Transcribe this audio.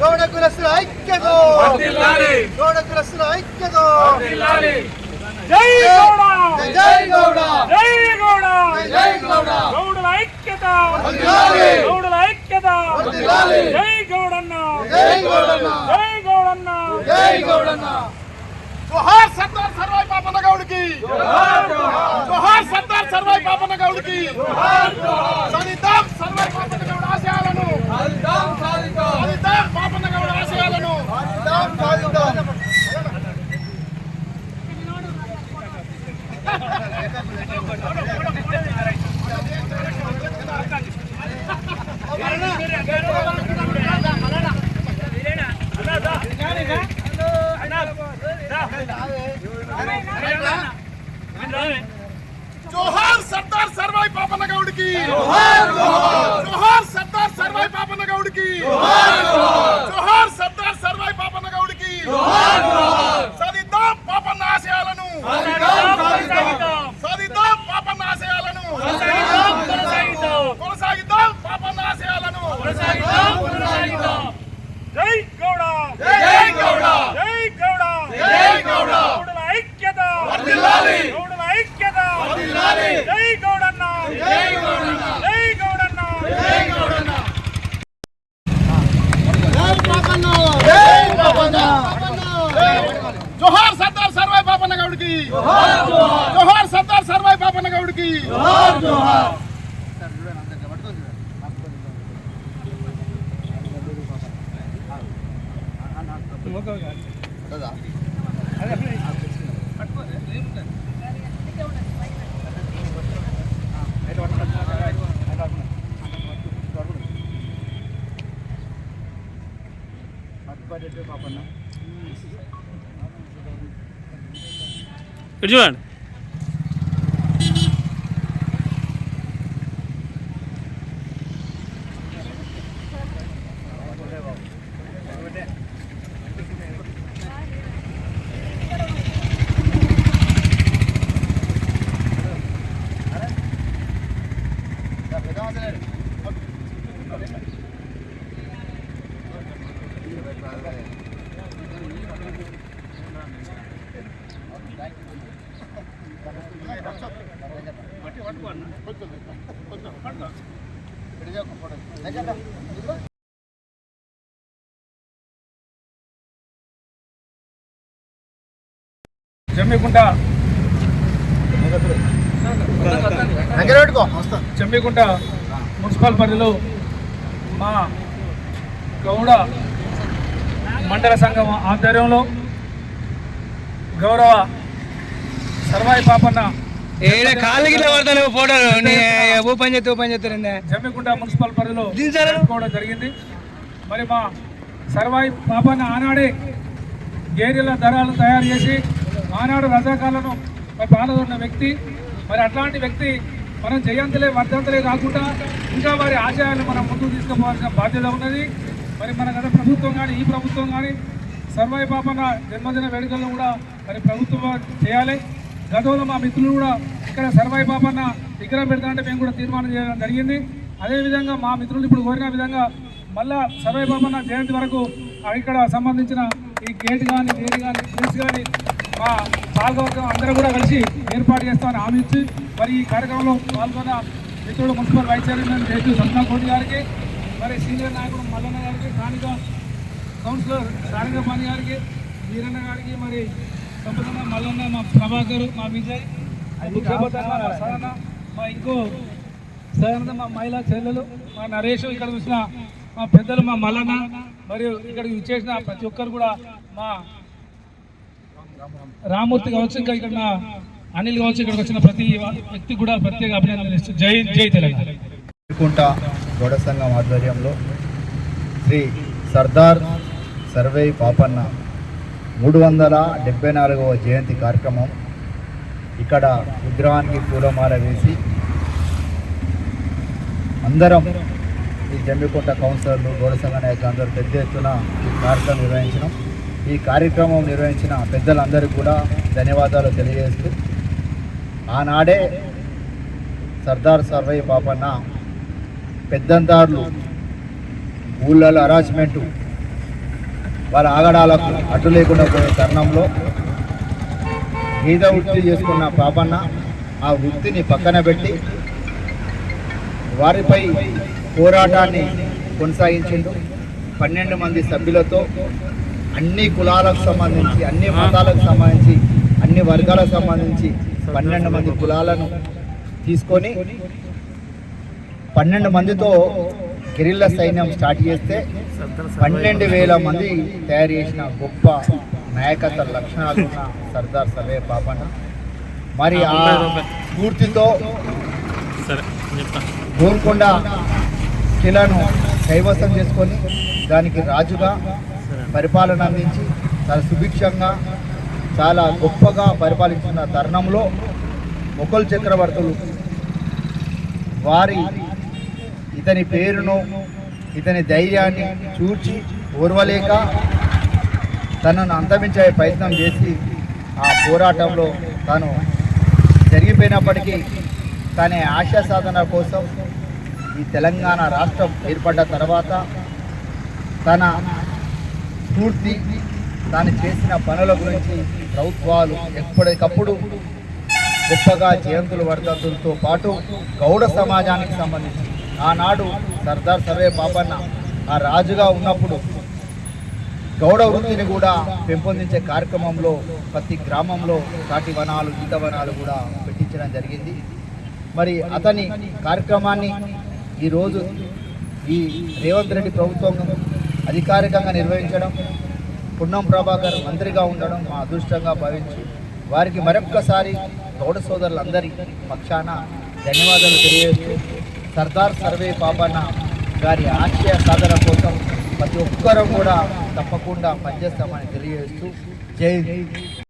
గౌడ కులస్తుల ఐక్యత, గౌడ కులస్తుల ఐక్యత. జై గౌడ, జై గౌడ, జై గౌడ, జై గౌడ. గౌడుల ఐక్యత, వర్ధిల్లాలి, గౌడుల ఐక్యత. వర్ధిల్లాలి. జై గౌడన్న, జై గౌడన్న, జై గౌడన్న, జై గౌడన్న. జోహార్ సర్దార్ సర్వాయి పాపన్న గౌడ్కి, జోహార్ సర్దార్ సర్వాయి పాపన్న గౌడ్కి. సాధిద్దాం సర్వాయి పాపన్న గౌడ్ ఆశయాలను, సాధిద్దాం పాపన్న గౌడ్ ఆశయాలను. జోహార్ సర్దార్ సర్వాయి పాపన్న గౌడ్కి, జోహార్ సర్దార్ సర్వాయి పాపన్న గౌడ్కి, జోహార్ సర్దార్ సర్వాయి పాపన్న గౌడ్కి. సాధిద్దాం పాపన్న ఆశయాలను, సాధిద్దాం పాపన్న ఆశయాలను, కొనసాగిద్దాం పాపన్న ఆశయాలను. జై గౌడ, జై గౌడ, జై గౌడ, జై గౌడ. గౌడుల ఐక్యత, వర్ధిల్లాలి, గౌడుల ఐక్యత. వర్ధిల్లాలి. జై గౌడన్న, జై గౌడన్న, జై గౌడన్న, జై గౌడన్న. జై పాపన్న, జై పాపన్న. జోహార్ సర్దార్ సర్వాయి పాపన్న గౌడ్కి, జోహార్ సర్దార్ సర్వాయి పాపన్న గౌడ్కి. చూడండి. జమ్మికుంట జమ్మికుంట మున్సిపల్ పరిధిలో మా గౌడ మండల సంఘం ఆధ్వర్యంలో గౌరవ సర్వాయి పాపన్న జమ్మికుంట మున్సిపల్ పరిధిలో కూడా జరిగింది. మరి మా సర్వాయి పాపన్న ఆనాడే గేదెల ధరలు తయారు చేసి ఆనాడు రజాకాలను పాల్గొన్న వ్యక్తి. మరి అట్లాంటి వ్యక్తి మనం జయంతులే వర్ధంతులే కాకుండా ఇంకా వారి ఆశయాలను మనం ముందుకు తీసుకుపోవాల్సిన బాధ్యత ఉన్నది. మరి మన గత ప్రభుత్వం కానీ ఈ ప్రభుత్వం కానీ సర్వాయి పాపన్న జన్మదిన వేడుకలను కూడా మరి ప్రభుత్వం చేయాలి. గతంలో మా మిత్రులు కూడా ఇక్కడ సర్వాయి పాపన్న విగ్రహం పెడతానంటే మేము కూడా తీర్మానం చేయడం జరిగింది. అదేవిధంగా మా మిత్రులు ఇప్పుడు కోరిన విధంగా మళ్ళా సర్వాయి పాపన్న జయంతి వరకు ఇక్కడ సంబంధించిన ఈ గేట్ కానీ గేట్ కానీ ప్లేస్ కానీ మా పాల్గొవర్గం అందరూ కూడా కలిసి ఏర్పాటు చేస్తామని హామీ ఇచ్చి మరి ఈ కార్యక్రమంలో పాల్గొన్న మిత్రుడు మున్సిపల్ వైస్ చైర్మన్ జేతు సంతనా కోటి గారికి, మరి సీనియర్ నాయకుడు మల్లన్న గారికి, స్థానిక కౌన్సిలర్ సారంగపాణి గారికి, వీరన్న గారికి, మరి సంపదన్న మల్లన్న, మా ప్రభాకర్, మా విజయ్, మా సరణ, మా ఇంకో సరణ, మా మహిళా చెల్లెలు, మా నరేష్, ఇక్కడ చూసిన మా పెద్దలు, మా మల్లన్న, మరియు ఇక్కడికి ఇచ్చేసిన ప్రతి ఒక్కరు కూడా మా రామూర్తి కావచ్చు, ఇంకా ఇక్కడ అనిల్ కావచ్చు, ఇక్కడికి వచ్చిన ప్రతి వ్యక్తి కూడా ప్రత్యేక అభినందనలు ఇస్తూ జై జై తెలంగాణ. గౌడ సంఘం ఆధ్వర్యంలో శ్రీ సర్దార్ సర్వాయి పాపన్న 374వ జయంతి కార్యక్రమం ఇక్కడ విగ్రహానికి పూలమాల వేసి అందరం ఈ జమ్మికుంట కౌన్సిలర్లు గౌడ సంఘ నాయకులు అందరూ పెద్ద ఎత్తున ఈ కార్యక్రమం నిర్వహించడం, ఈ కార్యక్రమం నిర్వహించిన పెద్దలందరికీ కూడా ధన్యవాదాలు తెలియజేస్తూ, ఆనాడే సర్దార్ సర్వై పాపన్న పెద్దందారులు ఊళ్ళలో అరాచ్మెంటు వాళ్ళ ఆగడాలకు అడ్డు లేకుండా పోయే తరుణంలో గీత వృత్తి చేసుకున్న పాపన్న ఆ వృత్తిని పక్కన పెట్టి వారిపై పోరాటాన్ని కొనసాగించిండు. 12 మంది సభ్యులతో అన్ని కులాలకు సంబంధించి, అన్ని మతాలకు సంబంధించి, అన్ని వర్గాలకు సంబంధించి 12 మంది కులాలను తీసుకొని 12 మందితో గిరిల్ల సైన్యం స్టార్ట్ చేస్తే 12,000 మంది తయారు చేసిన గొప్ప నాయకత్వ లక్షణాలు ఉన్న సర్దార్ సర్వై పాపన్న మరి ఆ స్ఫూర్తితో గోల్కొండ కిలాను కైవసం చేసుకొని దానికి రాజుగా పరిపాలన అందించి చాలా సుభిక్షంగా చాలా గొప్పగా పరిపాలించిన తరుణంలో మొఘల్ చక్రవర్తులు వారి ఇతని పేరును, ఇతని ధైర్యాన్ని చూచి ఓర్వలేక తనను అంతమించే ప్రయత్నం చేసి ఆ పోరాటంలో తాను జరిగిపోయినప్పటికీ తన ఆశయ సాధన కోసం ఈ తెలంగాణ రాష్ట్రం ఏర్పడ్డ తర్వాత తన స్ఫూర్తి, తాను చేసిన పనుల గురించి ప్రభుత్వాలు ఎప్పటికప్పుడు గొప్పగా జయంతులు వర్ధంతులతో పాటు గౌడ సమాజానికి సంబంధించి ఆనాడు సర్దార్ సర్వై పాపన్న ఆ రాజుగా ఉన్నప్పుడు గౌడ వృత్తిని కూడా పెంపొందించే కార్యక్రమంలో ప్రతి గ్రామంలో తాటి వనాలు, ఈత వనాలు కూడా పెట్టించడం జరిగింది. మరి అతని కార్యక్రమాన్ని ఈరోజు ఈ రేవంత్ రెడ్డి ప్రభుత్వం అధికారికంగా నిర్వహించడం, పున్నం ప్రభాకర్ మంత్రిగా ఉండడం మా అదృష్టంగా భావించి వారికి మరొక్కసారి గౌడ సోదరులందరి పక్షాన ధన్యవాదాలు తెలియజేస్తూ సర్దార్ సర్వై పాపన్న గారి ఆశయ సాధన కోసం ప్రతి ఒక్కరూ కూడా తప్పకుండా పనిచేస్తామని తెలియజేస్తూ జై హింద్.